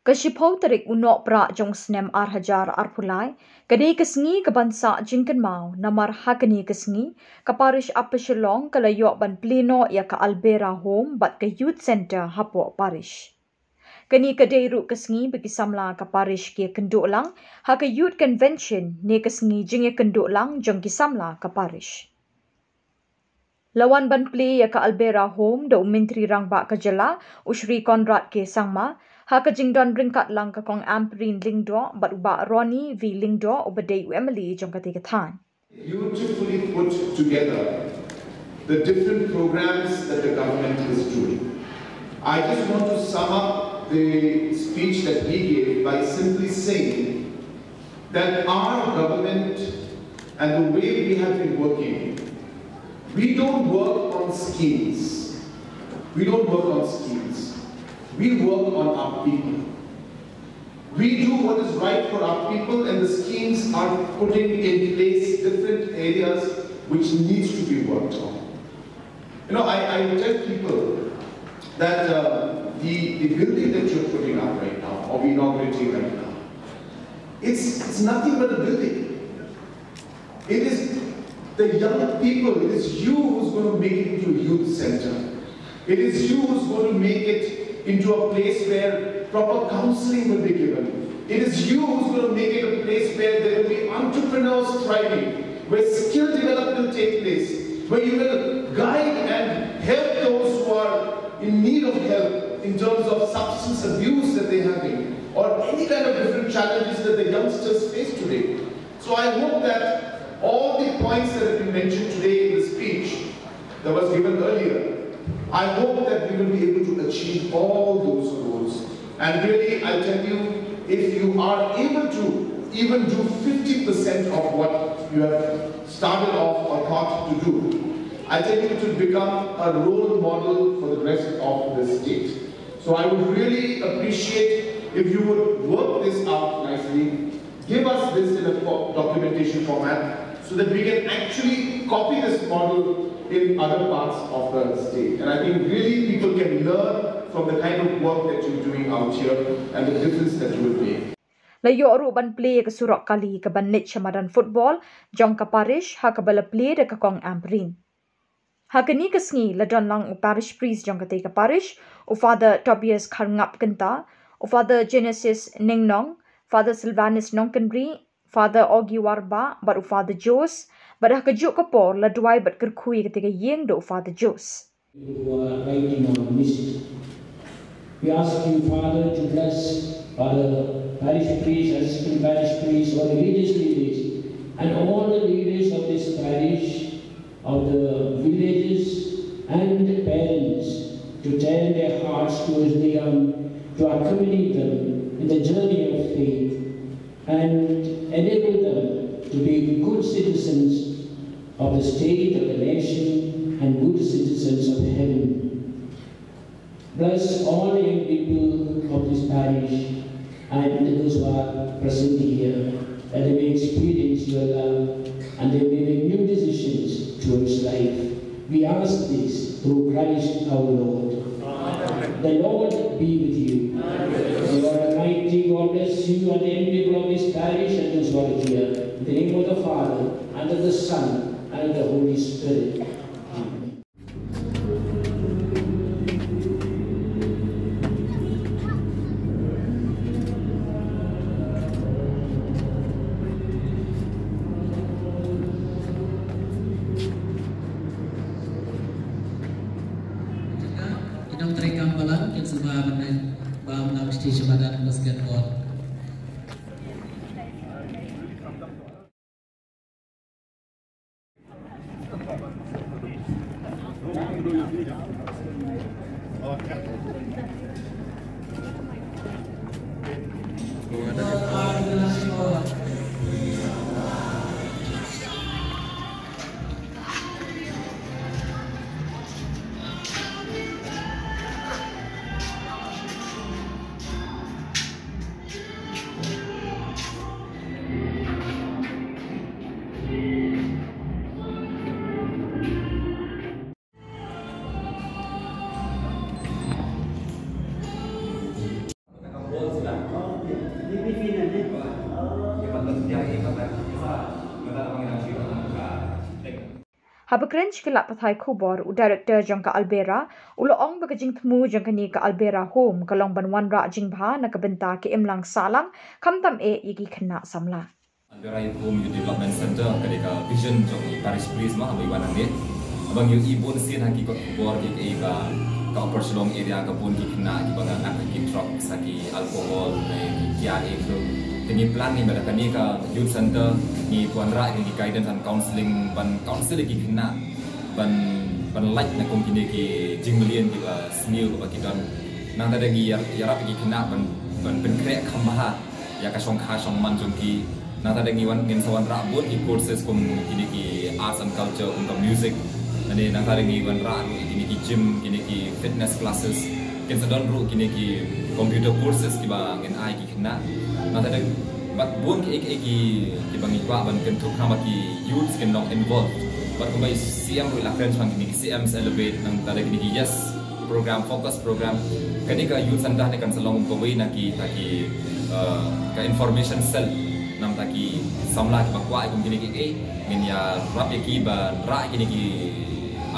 Kashipo tarik Nohprah jong snem hajar plie, kadei Sngi Kaban jingkynmaw namar hakani Sngi Parish apa Shillong kalayok ban pleno iaka Albera home bat ke youth center hapoh Parish. Kani kadei ru Sngi bagi Samla Parish ke kynduh lang haka youth convention ne Sngi jingkynduh lang jong Samla Parish. Lawan ban plie ya kaAlbera home do myntri ryngbah Jylla Shri Conrad Sangma haka jingdon rynkat lang kong ampareen Lyngdoh bat uba Ronnie V Lyngdoh ubadei Emily jong thain. Beautifully put together the different programs that the government is doing. I just want to sum up the speech that he gave by simply saying that our government and the way we have been working, we don't work on schemes. We don't work on schemes. We work on our people. We do what is right for our people, and the schemes are putting in place different areas which needs to be worked on. You know, I tell people that the building that you're putting up right now, or inaugurating right now, it's nothing but a building. It is the young people, it is you who's going to make it into a youth center. It is you who's going to make it into a place where proper counseling will be given. It is you who's going to make it a place where there will be entrepreneurs thriving, where skill development will take place, where you will guide and help those who are in need of help in terms of substance abuse that they're having, or any kind of different challenges that the youngsters face today. So I hope that all the points that have been mentioned today in the speech that was given earlier, I hope that we will be able to achieve all those goals. And really, I tell you, if you are able to even do 50% of what you have started off or thought to do, I tell you, it will become a role model for the rest of the state. So I would really appreciate if you would work this out nicely, give us this in a documentation format, so that we can actually copy this model in other parts of the state. And I think really people can learn from the kind of work that you're doing out here and the difference that you will make. Layo oru ban play ke surok kali ke ban net chamadan football jong Parish haka bala play de kong ampareen. Haka ni ke Sngi ladon lang u parish priest jong ke Parish u Father Tobias Karngap kenta u Father Genesis Ningnong, Father Sylvanus Nongkenri, Father Ogi Warba, but Father Jos, but haka juk kapor la duai but kerkui ketika yeng do Father Jos. Who are writing on the mist. We ask you, Father, to bless Father Parish priest, assistant parish priest, or religious leaders, and all the leaders of this parish, of the villages and parents, to turn their hearts towards the young, to accompany them in the journey of faith, and enable them to be good citizens of the state, of the nation, and good citizens of heaven. Bless all the young people of this parish and those who are present here, that they may experience your love and they may make new decisions towards life. We ask this through Christ our Lord. Amen. The Lord be with you. The Lord Almighty, God bless you and the people of this parish and those who are here. In the name of the Father, and of the Son, and of the Holy Spirit. Amen. Kita terikan balang yang sebab bahwa mesti sebadan basketball. habakrench kelap pathai khubor director jong kaAlbera uloong bagajing thmu jong kani kaAlbera home kalong banwan ra jingbah na kabenta ke imlang salang kamtam yigi khna samla Albera Home Youth Development Center kadeka vision jong Parish Please mah habai wanang ni abang yu ibon sin haki kot khubor ke ba ka upper Shillong area ka pun ki khna ki banga nak ki truck saki alcohol ki kia itu Ini plan ni pada kami ka youth center ni tuan ra ni guidance and counseling ban counseling ki kena ban light na kom kini ki jinglian ki ba smil ba ki don nang ta dengi ya rap ki kena ban krek khamha ya ka song kha song man jong ki nang ta dengi wan ngin sawan ra bun ki courses kom kini ki arts and culture kom music nani nang ta dengi wan ra kini ki gym kini ki fitness classes ken sadon ru kini ki computer courses ki ba ngin ai ki kena Nata ada bat buang ki bangi kwa ban kentuk nama ki youth can not involved. Bat kumbai CM ru lakren sang kini CM celebrate nang tada kini ki yes program focus program. Kani ka youth sandah ne kan selong kumbai naki taki ka information cell nam taki samla ki bakwa kum kini ki min ya rap ki ban ra kini ki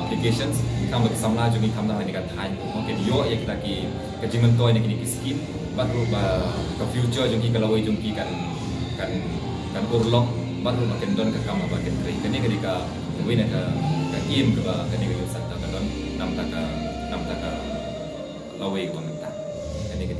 applications kam bak samla jungi kam dah ni kan thain. Mungkin yo ya kita ki kejingan toy ne kini ki scheme baru ke future jongki kalau jongki kan urlong baru makin don ke kam makin kering kini ketika win ke im ke kini ke santa kan don nam taka lawai ke mentah kini